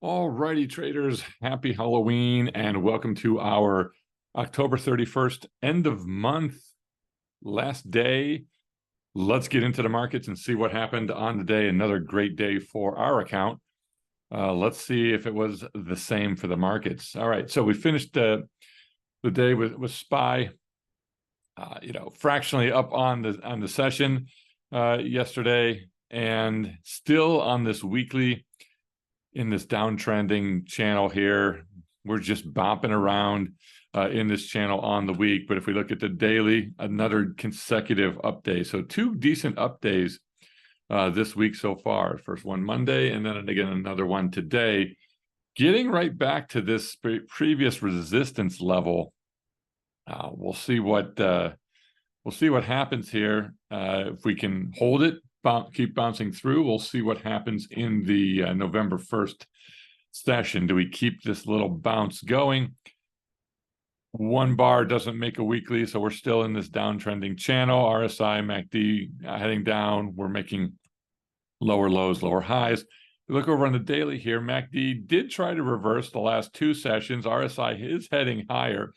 All righty, traders, happy Halloween and welcome to our October 31st end of month, last day. Let's get into the markets and see what happened on the day. Another great day for our account. Let's see if it was the same for the markets. All right, so we finished the day with SPY, fractionally up on the session yesterday, and still on this weekly in this downtrending channel here. We're just bopping around in this channel on the week. But if we look at the daily, another consecutive up day. So two decent up days this week so far. First one Monday, and then again another one today. Getting right back to this previous resistance level. We'll see what happens here. If we can hold it, keep bouncing through, we'll see what happens in the November 1st session. Do we keep this little bounce going? One bar doesn't make a weekly, so we're still in this downtrending channel. RSI, MACD heading down. We're making lower lows, lower highs. We look over on the daily here. MACD did try to reverse the last two sessions. RSI is heading higher.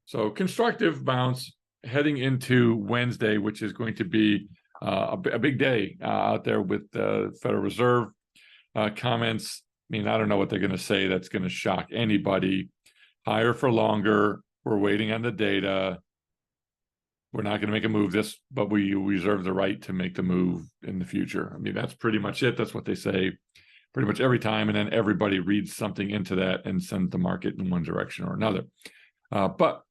So constructive bounce heading into Wednesday, which is going to be a big day out there with the Federal Reserve comments. I mean, I don't know what they're going to say that's going to shock anybody. Higher for longer. We're waiting on the data. We're not going to make a move but we reserve the right to make the move in the future. I mean, that's pretty much it. That's what they say pretty much every time. And then everybody reads something into that and sends the market in one direction or another. But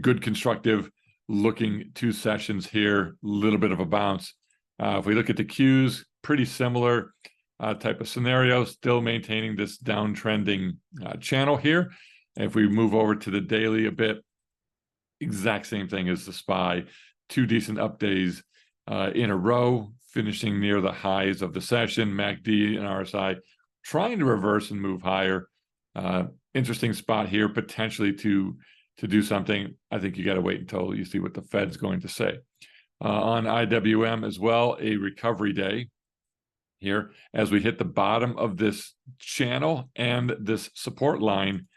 good constructive looking two sessions here, a little bit of a bounce. If we look at the Qs, pretty similar type of scenario, still maintaining this downtrending channel here. And if we move over to the daily a bit, exact same thing as the SPY. Two decent up days in a row, finishing near the highs of the session. MACD and RSI trying to reverse and move higher. Interesting spot here, potentially to do something. I think you got to wait until you see what the Fed's going to say. On IWM as well, a recovery day here as we hit the bottom of this channel and this support line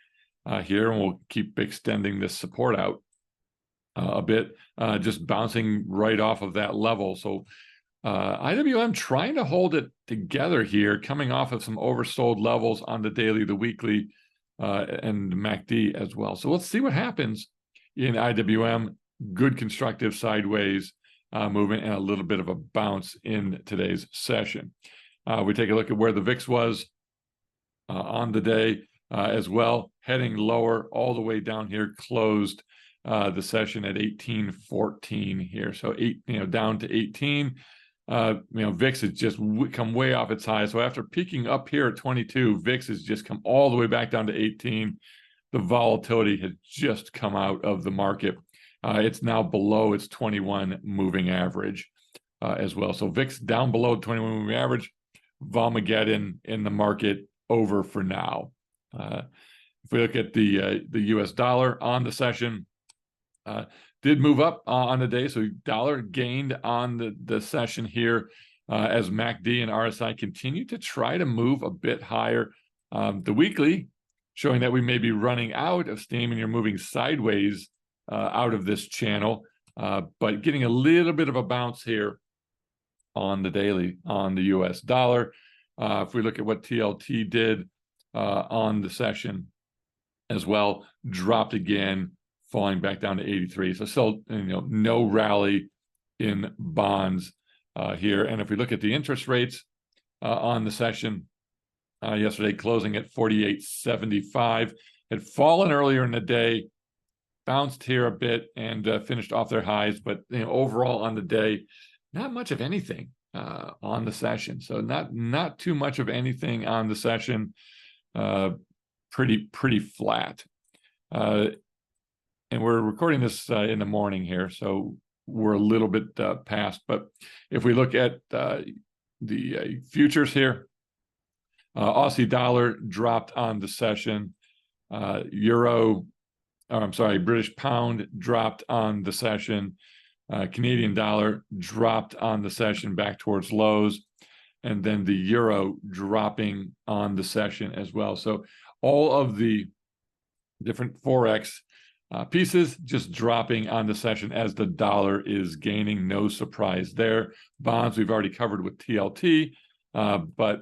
here, and we'll keep extending this support out a bit, just bouncing right off of that level. So IWM trying to hold it together here, coming off of some oversold levels on the daily, the weekly, and MACD as well. So let's see what happens in IWM. Good constructive sideways movement and a little bit of a bounce in today's session. We take a look at where the VIX was on the day as well, heading lower all the way down here, closed the session at 1814 here. So down to 18. VIX has just come way off its high. So after peaking up here at 22, VIX has just come all the way back down to 18. The volatility has just come out of the market. It's now below its 21 moving average as well. So VIX down below 21 moving average. Volmageddon in the market over for now. If we look at the US dollar on the session, did move up on the day, so dollar gained on the session here as MACD and RSI continue to try to move a bit higher. The weekly showing that we may be running out of steam and you're moving sideways out of this channel, but getting a little bit of a bounce here on the daily on the US dollar. If we look at what TLT did on the session as well, dropped again, falling back down to 83. So still, no rally in bonds here. And if we look at the interest rates on the session yesterday, closing at 48.75, had fallen earlier in the day, bounced here a bit, and finished off their highs. But overall on the day, not much of anything on the session. So not too much of anything on the session. Pretty flat. And we're recording this in the morning here, so we're a little bit past. But if we look at the futures here, Aussie dollar dropped on the session. British pound dropped on the session. Canadian dollar dropped on the session back towards lows. and then the euro dropping on the session as well. So all of the different forex pieces just dropping on the session as the dollar is gaining. No surprise there. Bonds we've already covered with TLT, but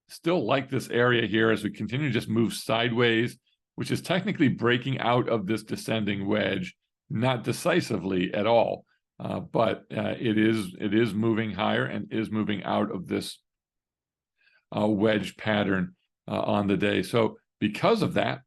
still like this area here as we continue to just move sideways, which is technically breaking out of this descending wedge, not decisively at all, but it is moving higher and is moving out of this wedge pattern on the day. So because of that,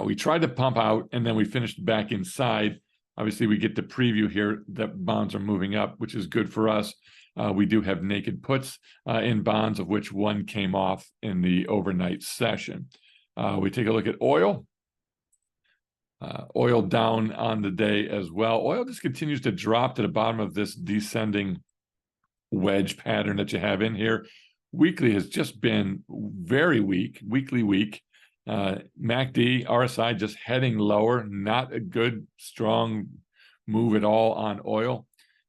we tried to pump out and then we finished back inside. Obviously, we get the preview here that bonds are moving up, which is good for us. We do have naked puts in bonds, of which one came off in the overnight session. We take a look at oil. Oil down on the day as well. Oil just continues to drop to the bottom of this descending wedge pattern that you have in here. Weekly has just been very weak, weak. MACD, RSI just heading lower, not a good, strong move at all on oil.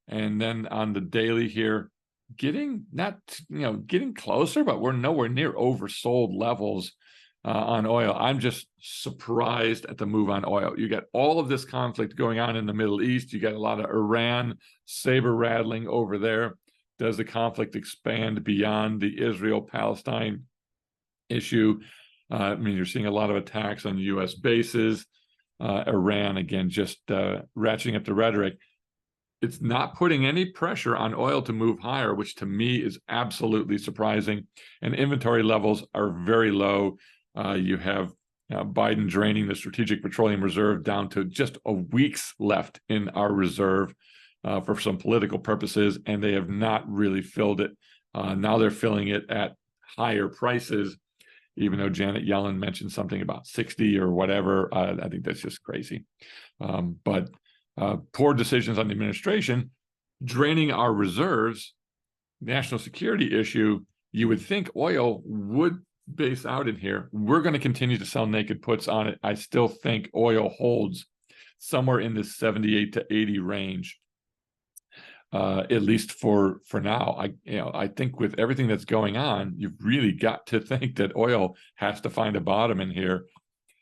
And then on the daily here, getting closer, but we're nowhere near oversold levels on oil. I'm just surprised at the move on oil. You got all of this conflict going on in the Middle East. You got a lot of Iran saber rattling over there. Does the conflict expand beyond the Israel-Palestine issue? You're seeing a lot of attacks on U.S. bases. Iran, again, just ratcheting up the rhetoric. It's not putting any pressure on oil to move higher, which to me is absolutely surprising. And inventory levels are very low. You have Biden draining the Strategic Petroleum Reserve down to just a week's left in our reserve for some political purposes, and they have not really filled it. Now they're filling it at higher prices, even though Janet Yellen mentioned something about 60 or whatever. I think that's just crazy. But poor decisions on the administration, draining our reserves, national security issue. You would think oil would base out in here. We're going to continue to sell naked puts on it. I still think oil holds somewhere in this 78 to 80 range, at least for now. I think with everything that's going on, you've really got to think that oil has to find a bottom in here,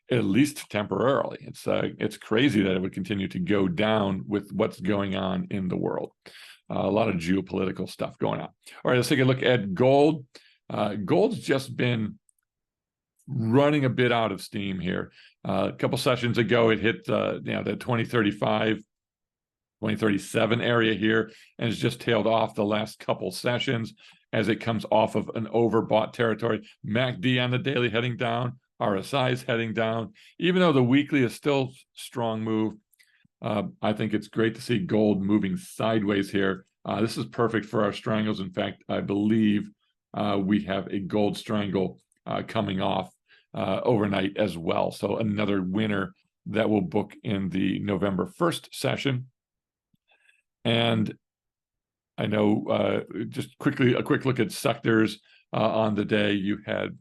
at least temporarily. It's crazy that it would continue to go down with what's going on in the world. A lot of geopolitical stuff going on. All right, let's take a look at gold. Gold's just been running a bit out of steam here. A couple sessions ago, it hit the 2035, 2037 area here, and has just tailed off the last couple sessions as it comes off of an overbought territory. MACD on the daily heading down. RSI is heading down. Even though the weekly is still strong move, I think it's great to see gold moving sideways here. This is perfect for our strangles. In fact, I believe we have a gold strangle coming off overnight as well. So another winner that will book in the November 1st session. And I know just quickly, a quick look at sectors on the day. You had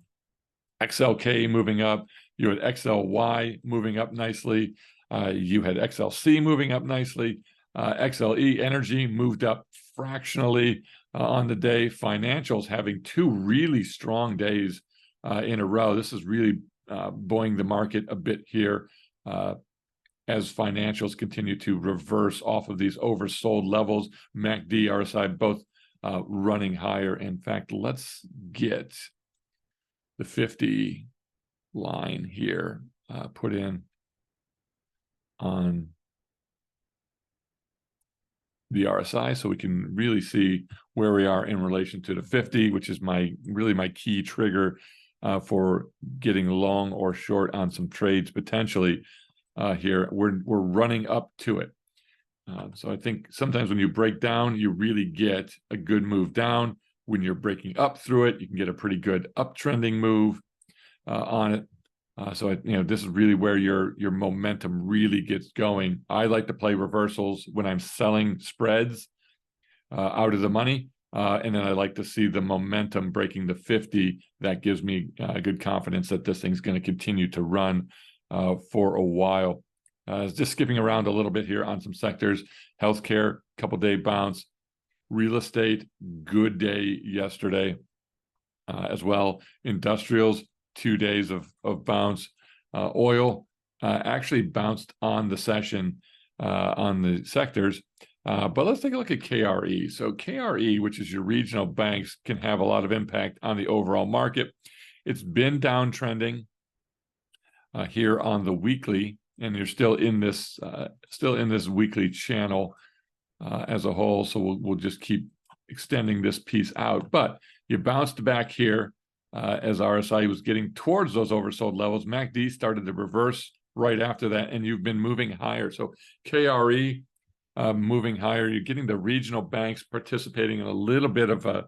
XLK moving up. You had XLY moving up nicely. You had XLC moving up nicely. XLE energy moved up fractionally on the day. Financials having two really strong days in a row. This is really buoying the market a bit here as financials continue to reverse off of these oversold levels. MACD, RSI, both running higher. In fact, let's get the 50 line here put in on the RSI so we can really see where we are in relation to the 50, which is my key trigger for getting long or short on some trades potentially here. We're running up to it. So I think sometimes when you break down, you really get a good move down. When you're breaking up through it, you can get a pretty good uptrending move on it. So this is really where your momentum really gets going. I like to play reversals when I'm selling spreads out of the money, and then I like to see the momentum breaking the 50. That gives me good confidence that this thing's going to continue to run for a while. Just skipping around a little bit here on some sectors. Healthcare, couple day bounce. Real estate, good day yesterday as well. Industrials, 2 days of bounce. Oil actually bounced on the session on the sectors. But let's take a look at KRE. So KRE, which is your regional banks, can have a lot of impact on the overall market. It's been downtrending here on the weekly, and you're still in this weekly channel as a whole. So we'll just keep extending this piece out. But you bounced back here as RSI was getting towards those oversold levels. MACD started to reverse right after that, and you've been moving higher. So KRE moving higher. You're getting the regional banks participating in a little bit of a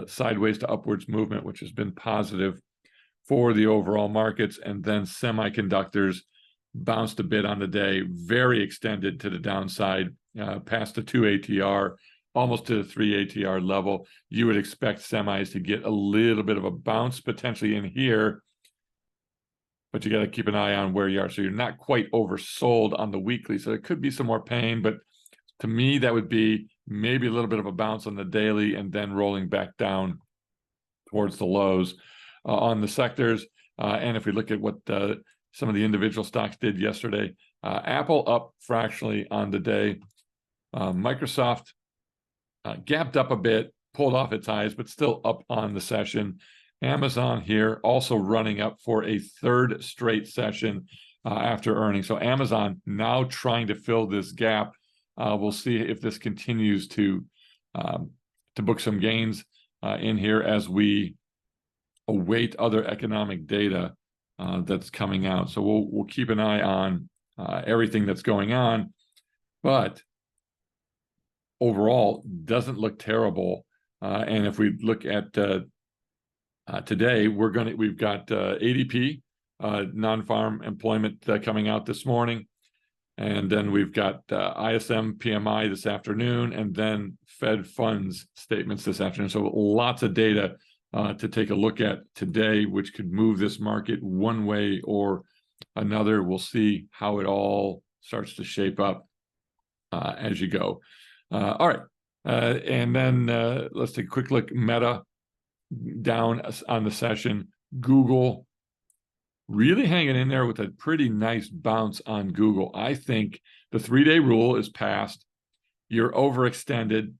sideways to upwards movement, which has been positive for the overall markets. And then semiconductors bounced a bit on the day, very extended to the downside, past the 2 ATR, almost to the 3 ATR level. You would expect semis to get a little bit of a bounce potentially in here, but you got to keep an eye on where you are. So you're not quite oversold on the weekly. So there could be some more pain, but to me, that would be maybe a little bit of a bounce on the daily and then rolling back down towards the lows on the sectors. And if we look at what some of the individual stocks did yesterday, Apple up fractionally on the day. Microsoft gapped up a bit, pulled off its highs, but still up on the session. Amazon here also running up for a third straight session after earnings. So Amazon now trying to fill this gap. We'll see if this continues to book some gains in here as we await other economic data that's coming out. So we'll keep an eye on everything that's going on, but overall doesn't look terrible. And if we look at today, we've got ADP, non-farm employment coming out this morning. And then we've got ISM PMI this afternoon, and then Fed funds statements this afternoon. So lots of data to take a look at today, which could move this market one way or another. We'll see how it all starts to shape up as you go. All right. And then let's take a quick look. Meta down on the session. Google really hanging in there with a pretty nice bounce on Google. I think the 3-day rule is passed. You're overextended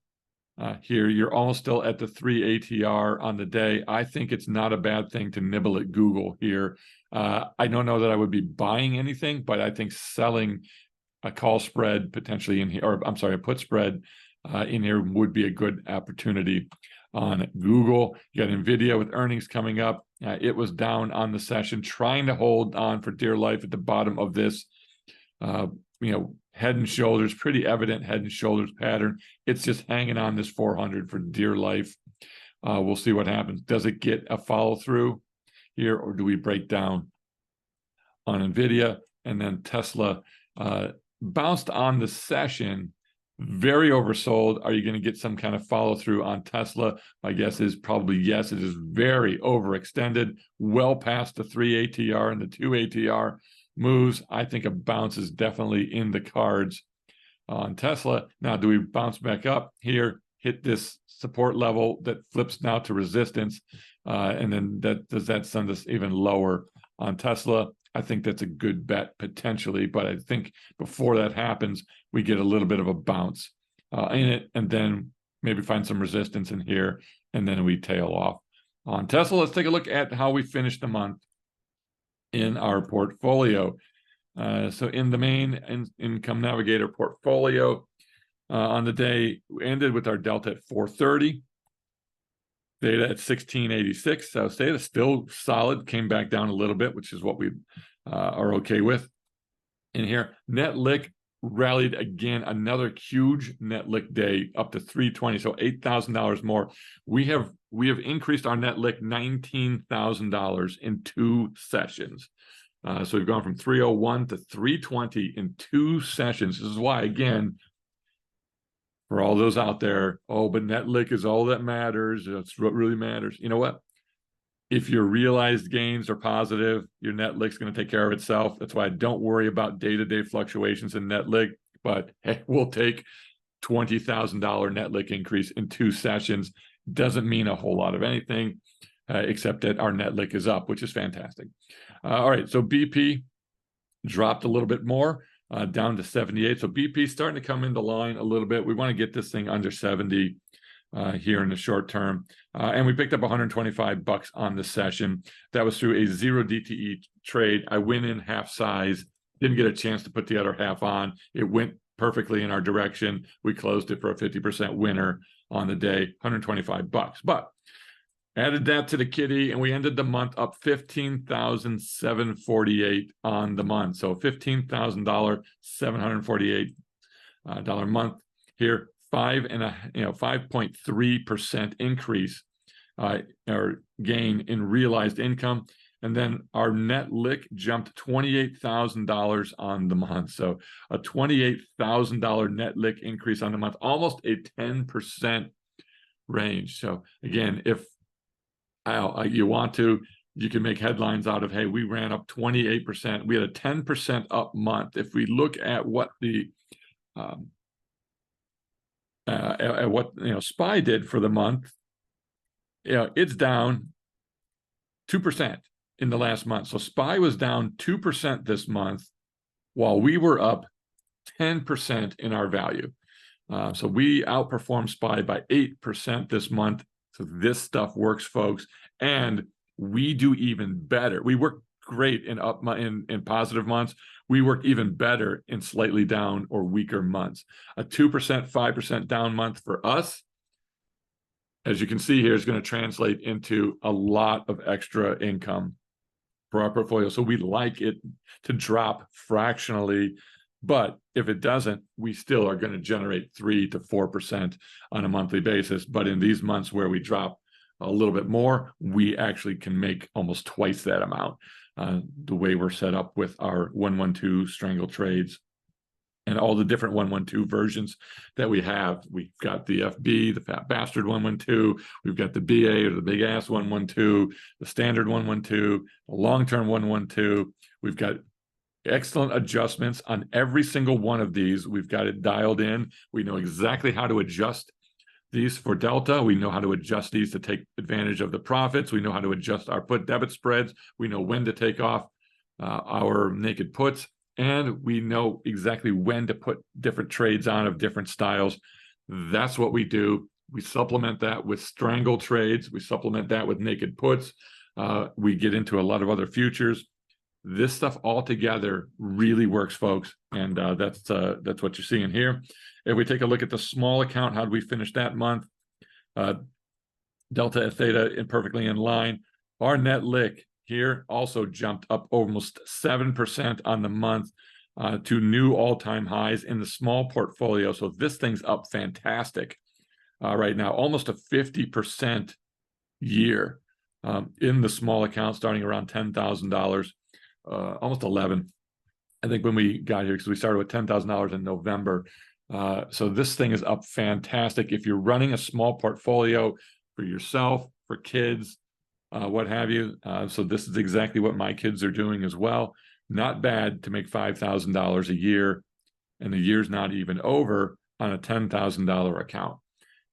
here. You're almost still at the 3 ATR on the day. I think it's not a bad thing to nibble at Google here. I don't know that I would be buying anything, but I think selling a call spread potentially in here, or I'm sorry, a put spread in here would be a good opportunity on Google. You got NVIDIA with earnings coming up. It was down on the session, trying to hold on for dear life at the bottom of this, head and shoulders, pretty evident head and shoulders pattern. It's just hanging on this 400 for dear life. We'll see what happens. Does it get a follow through here, or do we break down on NVIDIA? And then Tesla bounced on the session, very oversold. Are you going to get some kind of follow through on Tesla? My guess is probably yes. It is very overextended, well past the 3 ATR and the 2 ATR moves. I think a bounce is definitely in the cards on Tesla. Now, do we bounce back up here, hit this support level that flips now to resistance? And then does that send us even lower on Tesla? I think that's a good bet potentially, but I think before that happens, we get a little bit of a bounce in it, and then maybe find some resistance in here, and then we tail off. On Tesla, let's take a look at how we finished the month in our portfolio. So in the main income navigator portfolio, on the day, we ended with our delta at 430. Theta at 1686. So theta still solid, came back down a little bit, which is what we are okay with in here. Net lick rallied again, another huge net lick day up to 320, so $8,000 more. We have increased our net lick $19,000 in 2 sessions. So we've gone from 301 to 320 in 2 sessions. This is why, again, for all those out there, oh, but net lick is all that matters. That's what really matters. You know what? If your realized gains are positive, your net lick's going to take care of itself. That's why I don't worry about day-to-day fluctuations in net lick. But hey, we'll take $20,000 net lick increase in 2 sessions. Doesn't mean a whole lot of anything, except that our net lick is up, which is fantastic. All right, so BP dropped a little bit more, down to 78. So BP starting to come into line a little bit. We want to get this thing under 70 here in the short term. And we picked up $125 on the session. That was through a 0 DTE trade. I went in half size, didn't get a chance to put the other half on. It went perfectly in our direction. We closed it for a 50% winner on the day, $125. But added that to the kitty, and we ended the month up $15,748 on the month. So $15,000, $748 month here. 5.3% increase or gain in realized income. And then our net lick jumped $28,000 on the month. So a $28,000 net lick increase on the month, almost a 10% range. So again, if you want to, you can make headlines out of, hey, we ran up 28%. We had a 10% up month. If we look at what the SPY did for the month, it's down 2% in the last month. So SPY was down 2% this month, while we were up 10% in our value. So we outperformed SPY by 8% this month. So this stuff works, folks, and we do even better. We work great in positive months. We work even better in slightly down or weaker months. A 2%, 5% down month for us, as you can see here, is going to translate into a lot of extra income for our portfolio. So we like it to drop fractionally, but if it doesn't, we still are going to generate 3 to 4% on a monthly basis. But in these months where we drop a little bit more, we actually can make almost twice that amount. The way we're set up with our 112 strangle trades and all the different 112 versions that we have. We've got the FB, the Fat Bastard 112. We've got the BA or the Big Ass 112, the Standard 112, the Long-Term 112. We've got excellent adjustments on every single one of these. We've got it dialed in. We know exactly how to adjust these for Delta. We know how to adjust these to take advantage of the profits. We know how to adjust our put debit spreads. We know when to take off our naked puts, and we know exactly when to put different trades on of different styles. That's what we do. We supplement that with strangle trades. We supplement that with naked puts. We get into a lot of other futures. This stuff all together really works, folks, and that's what you're seeing here. If we take a look at the small account, how did we finish that month? Delta and Theta perfectly in line. Our net lick here also jumped up almost 7% on the month to new all-time highs in the small portfolio. So this thing's up fantastic right now, almost a 50% year in the small account, starting around $10,000, almost 11. I think when we got here, because we started with $10,000 in November. So this thing is up fantastic. If you're running a small portfolio for yourself, for kids, what have you. So this is exactly what my kids are doing as well. Not bad to make $5,000 a year, and the year's not even over on a $10,000 account.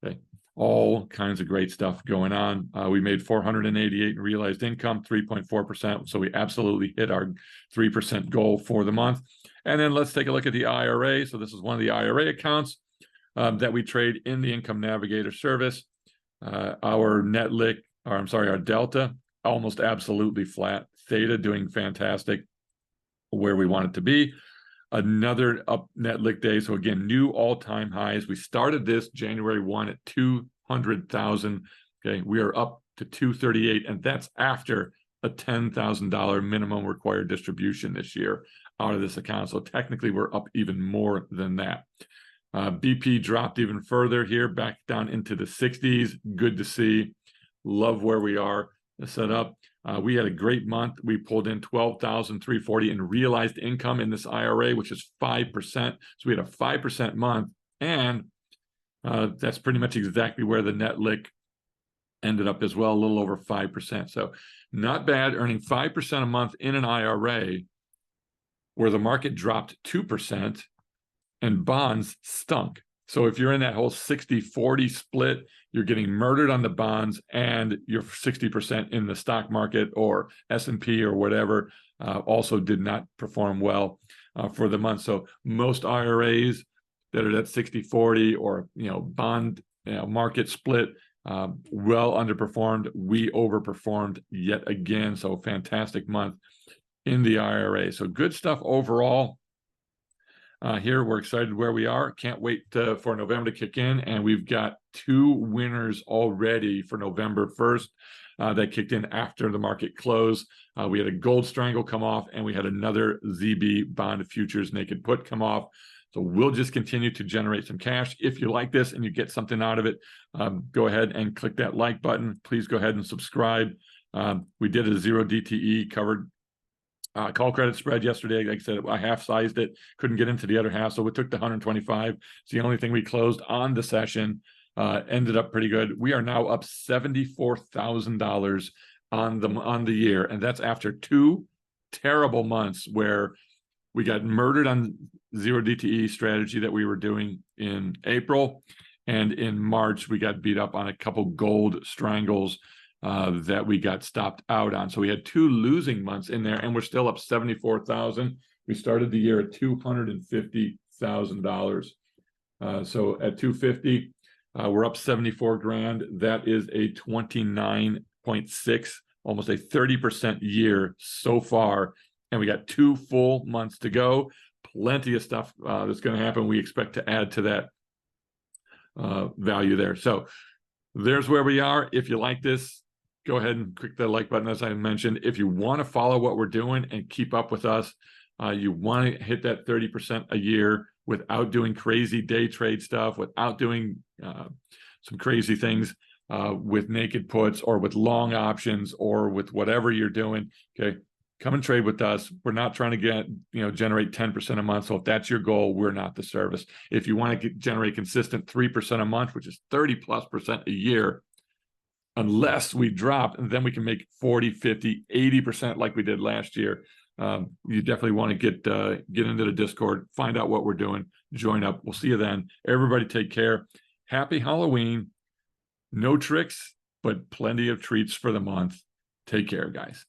Okay. All kinds of great stuff going on. We made $488 in realized income, 3.4%. So we absolutely hit our 3% goal for the month. And then let's take a look at the IRA. So this is one of the IRA accounts that we trade in the Income Navigator service. Our net lick, or I'm sorry, our Delta, almost absolutely flat. Theta doing fantastic where we want it to be. Another up net lick day. So again, new all-time highs. We started this January 1 at 200,000. Okay, we are up to 238, and that's after a $10,000 minimum required distribution this year out of this account. So technically, we're up even more than that. BP dropped even further here, back down into the 60s. Good to see. Love where we are set up. We had a great month. We pulled in $12,340 in realized income in this IRA, which is 5%. So we had a 5% month, and that's pretty much exactly where the net lick ended up as well, a little over 5%. So not bad, earning 5% a month in an IRA where the market dropped 2% and bonds stunk. So if you're in that whole 60-40 split, you're getting murdered on the bonds and you're 60% in the stock market or S&P or whatever, also did not perform well for the month. So most IRAs that are at 60-40 or, bond market split, well underperformed. We overperformed yet again. So fantastic month in the IRA. So good stuff overall. Here, we're excited where we are. Can't wait for November to kick in. And we've got 2 winners already for November 1st that kicked in after the market closed. We had a gold strangle come off, and we had another ZB bond futures naked put come off. So we'll just continue to generate some cash. If you like this and you get something out of it, go ahead and click that like button. Please go ahead and subscribe. We did a 0 DTE covered call credit spread yesterday. Like I said, I half sized it, couldn't get into the other half, so we took the 125. It's the only thing we closed on the session. Ended up pretty good. We are now up $74,000 on the year, and that's after 2 terrible months where we got murdered on 0 DTE strategy that we were doing in April, and in March we got beat up on a couple gold strangles that we got stopped out on. So we had 2 losing months in there, and we're still up $74,000. We started the year at $250,000. So at 250, we're up 74 grand. That is a 29.6, almost a 30% year so far. And we got 2 full months to go. Plenty of stuff that's going to happen. We expect to add to that value there. So there's where we are. If you like this, go ahead and click the like button, as I mentioned. If you want to follow what we're doing and keep up with us, you want to hit that 30% a year without doing crazy day trade stuff, without doing some crazy things with naked puts or with long options or with whatever you're doing. Okay, come and trade with us. We're not trying to get, generate 10% a month. So if that's your goal, we're not the service. If you want to generate consistent 3% a month, which is 30+% a year, unless we drop, and then we can make 40, 50, 80% like we did last year. You definitely want to get into the Discord, find out what we're doing, join up. We'll see you then. Everybody take care. Happy Halloween. No tricks, but plenty of treats for the month. Take care, guys.